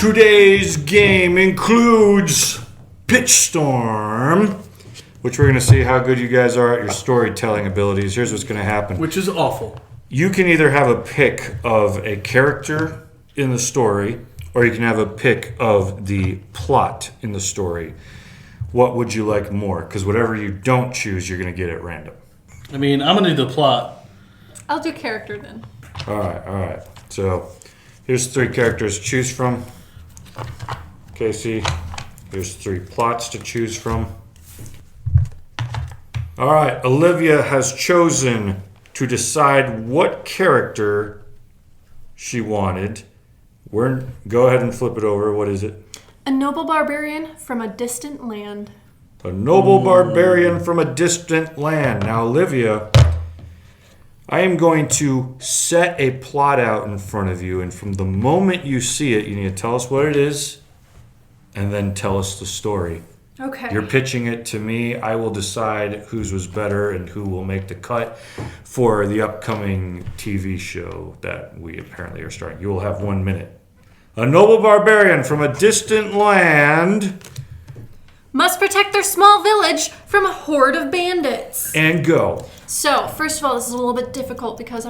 Today's game includes Pitchstorm, which we're going to see how good you guys are at your storytelling abilities. Here's what's going to happen. Which is awful. You can either have a pick of a character in the story, or you can have a pick of the plot in the story. What would you like more? Because whatever you don't choose, you're going to get at random. I mean, I'm going to do the plot. I'll do character then. All right. So here's 3 characters to choose from. Casey, here's 3 plots to choose from. All right, Olivia has chosen to decide what character she wanted. Go ahead and flip it over. What is it? A noble barbarian from a distant land. A noble barbarian from a distant land. Now, Olivia, I am going to set a plot out in front of you, and from the moment you see it, you need to tell us what it is, and then tell us the story. Okay. You're pitching it to me. I will decide whose was better and who will make the cut for the upcoming TV show that we apparently are starting. You will have 1 minute. A noble barbarian from a distant land. Must protect their small village from a horde of bandits. And go. So, first of all, this is a little bit difficult because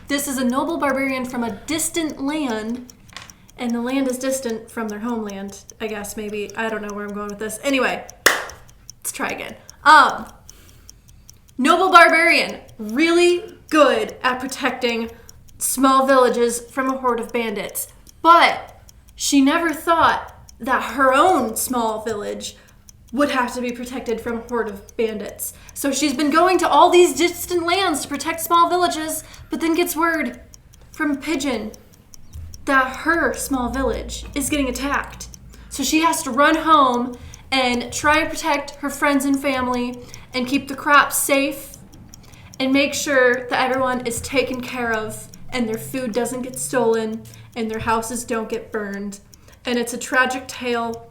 this is a noble barbarian from a distant land. And the land is distant from their homeland, I guess, maybe. I don't know where I'm going with this. Anyway, let's try again. Noble barbarian, really good at protecting small villages from a horde of bandits. But she never thought that her own small village would have to be protected from a horde of bandits. So she's been going to all these distant lands to protect small villages, but then gets word from Pigeon that her small village is getting attacked. So she has to run home and try and protect her friends and family and keep the crops safe and make sure that everyone is taken care of and their food doesn't get stolen and their houses don't get burned. And it's a tragic tale.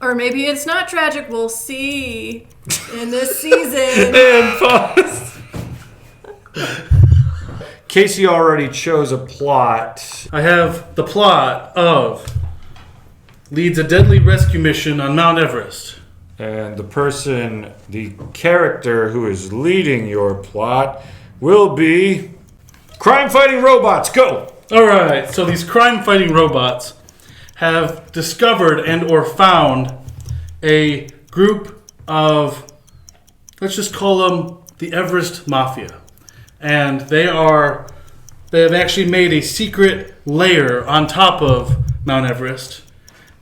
Or maybe it's not tragic. We'll see in this season. And pause. Casey already chose a plot. I have the plot of leads a deadly rescue mission on Mount Everest. And the character who is leading your plot will be crime-fighting robots. Go! All right, so these crime-fighting robots have discovered and or found a group of, let's just call them the Everest Mafia. And they have actually made a secret lair on top of Mount Everest.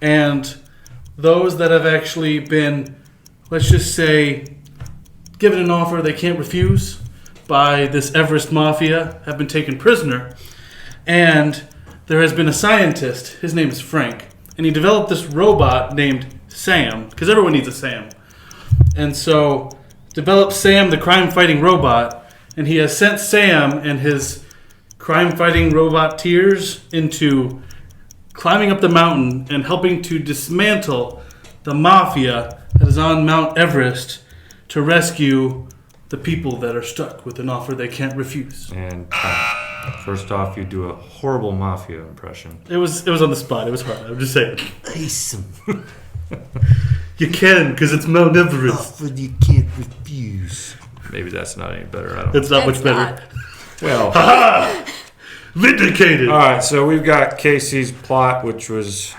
And those that have actually been, let's just say, given an offer they can't refuse by this Everest Mafia have been taken prisoner. And there has been a scientist, his name is Frank, and he developed this robot named Sam, because everyone needs a Sam. And so developed Sam, the crime-fighting robot, and he has sent Sam and his crime-fighting roboteers into climbing up the mountain and helping to dismantle the mafia that is on Mount Everest to rescue the people that are stuck with an offer they can't refuse. And first off, you do a horrible mafia impression. It was on the spot. It was hard. I'm just saying. Awesome. You can, because it's Mount Everest. Offer you can't refuse. Maybe that's not any better. I don't know. It's not much better. Not. Well, Ha! Vindicated. all right. So we've got Casey's plot, which was,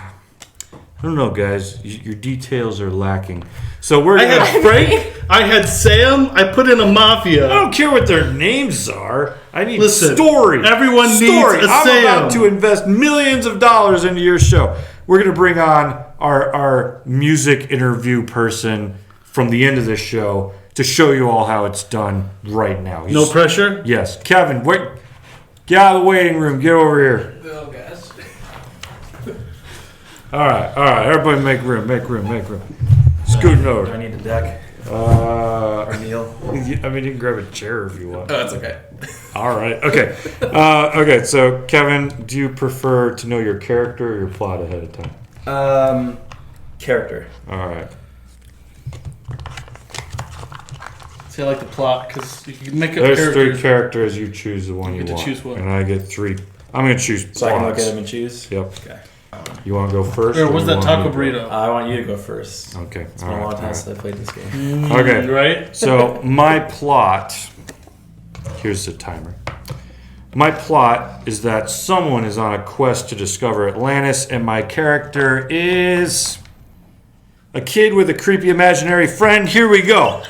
I don't know, guys. Your details are lacking. So we're I gonna. had Frank. I had Sam. I put in a mafia. I don't care what their names are. I need Listen, story. everyone needs a I'm Sam. about to invest millions of dollars into your show. We're going to bring on our music interview person from the end of this show to show you all how it's done right now. No pressure. Yes. Kevin, wait. Get out of the waiting room. Get over here. Oh, guys. All right. Everybody make room. Scooting Do I over. need a deck or kneel? I mean, you can grab a chair if you want. Oh, that's okay. All right. Okay. Okay. So, Kevin, do you prefer to know your character or your plot ahead of time? Character. All right. See, I like the plot because you can make up There's characters. 3 characters. You choose the one You you get to want. choose one. And I get 3. I'm going to choose So I can look plots. at them and choose? Yep. Okay. You want to go first? Or was you that want taco me to go? burrito? I want you to go first. Okay. It's been a long time since I played this game. Okay. Right? So my plot, here's the timer. My plot is that someone is on a quest to discover Atlantis, and my character is a kid with a creepy imaginary friend. Here we go.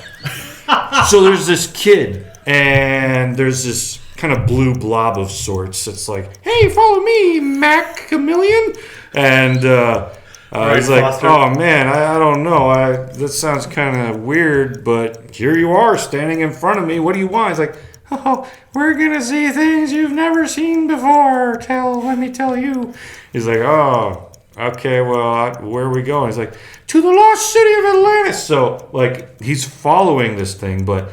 So there's this kid, and there's this kind of blue blob of sorts. It's like, hey, follow me, Mac Chameleon. And he's like, Foster. oh man, I don't know. That sounds kind of weird, but here you are standing in front of me. What do you want? He's like, oh, we're going to see things you've never seen before. Let me tell you. He's like, oh, okay, well, where are we going? He's like, to the lost city of Atlantis. So, like, he's following this thing, but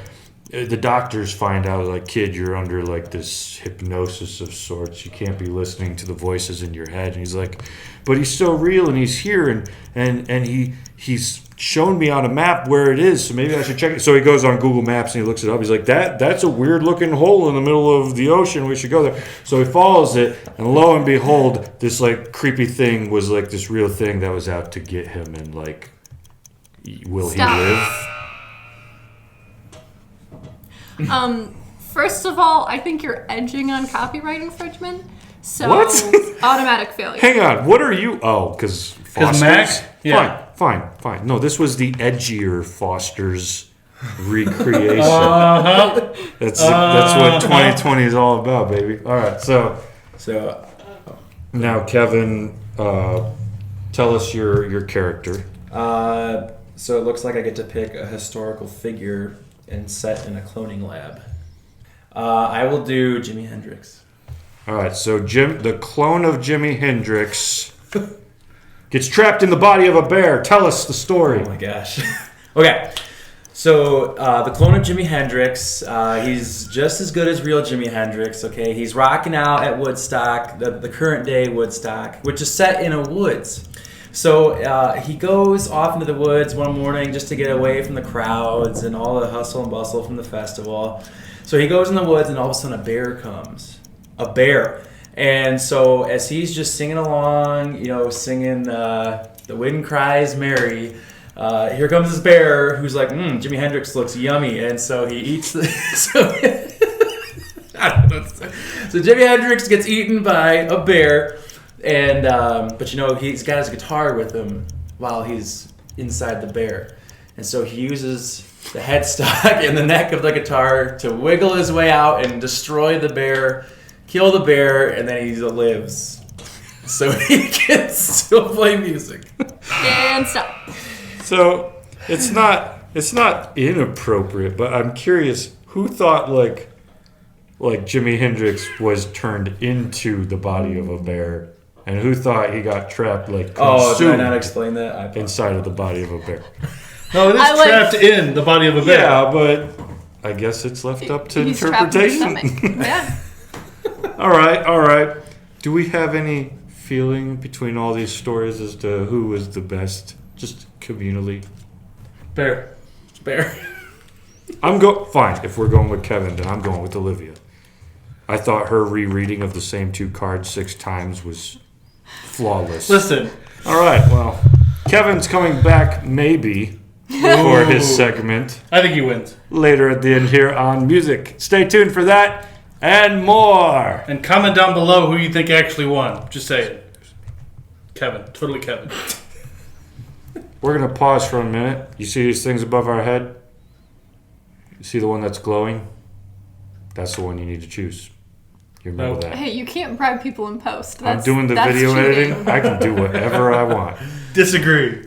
the doctors find out, like, kid, you're under, like, this hypnosis of sorts. You can't be listening to the voices in your head. And he's like, but he's so real, and he's here, and he's shown me on a map where it is, so maybe I should check it. So he goes on Google Maps, and he looks it up. He's like, that's a weird-looking hole in the middle of the ocean. We should go there. So he follows it, and lo and behold, this, like, creepy thing was, like, this real thing that was out to get him, and, like, will Stop. he live? First of all, I think you're edging on copyright infringement. So What? automatic failure. Hang on, what are you? Oh, because Foster's? Mac? Yeah. Fine. No, this was the edgier Foster's recreation. That's what 2020 is all about, baby. All right, so now Kevin, tell us your character. So it looks like I get to pick a historical figure and set in a cloning lab. I will do Jimi Hendrix. All right, so the clone of Jimi Hendrix, gets trapped in the body of a bear. Tell us the story. Oh my gosh. Okay. So the clone of Jimi Hendrix, he's just as good as real Jimi Hendrix. Okay, he's rocking out at Woodstock, the current day Woodstock, which is set in a woods. So he goes off into the woods one morning just to get away from the crowds and all the hustle and bustle from the festival. So he goes in the woods, and all of a sudden a bear comes. A bear. And so as he's just singing along, singing The Wind Cries Mary, here comes this bear who's like, Jimi Hendrix looks yummy. And so he eats so Jimi Hendrix gets eaten by a bear. And but he's got his guitar with him while he's inside the bear. And so he uses the headstock and the neck of the guitar to wiggle his way out and destroy the bear, kill the bear, and then he lives. So he can still play music. And stop. So it's not inappropriate, but I'm curious, who thought like Jimi Hendrix was turned into the body of a bear, and who thought he got trapped Did I consumed not explain that? inside of the body of a bear? No, it is trapped in the body of a bear. Yeah, but I guess it's left up to He's trapped in his interpretation. stomach. Yeah. All right. Do we have any feeling between all these stories as to who was the best, just communally? Bear. Fine. If we're going with Kevin, then I'm going with Olivia. I thought her rereading of the same two cards 6 times was flawless. Listen. All right. Well, Kevin's coming back maybe for his segment I think he wins. later at the end here on music. Stay tuned for that and more. And comment down below who you think actually won. Just say it. Kevin. Totally Kevin. We're going to pause for a minute. You see these things above our head? You see the one that's glowing? That's the one you need to choose. You remember No. that? Hey, you can't bribe people in post. I'm doing the that's video cheating. editing. I can do whatever I want. Disagree.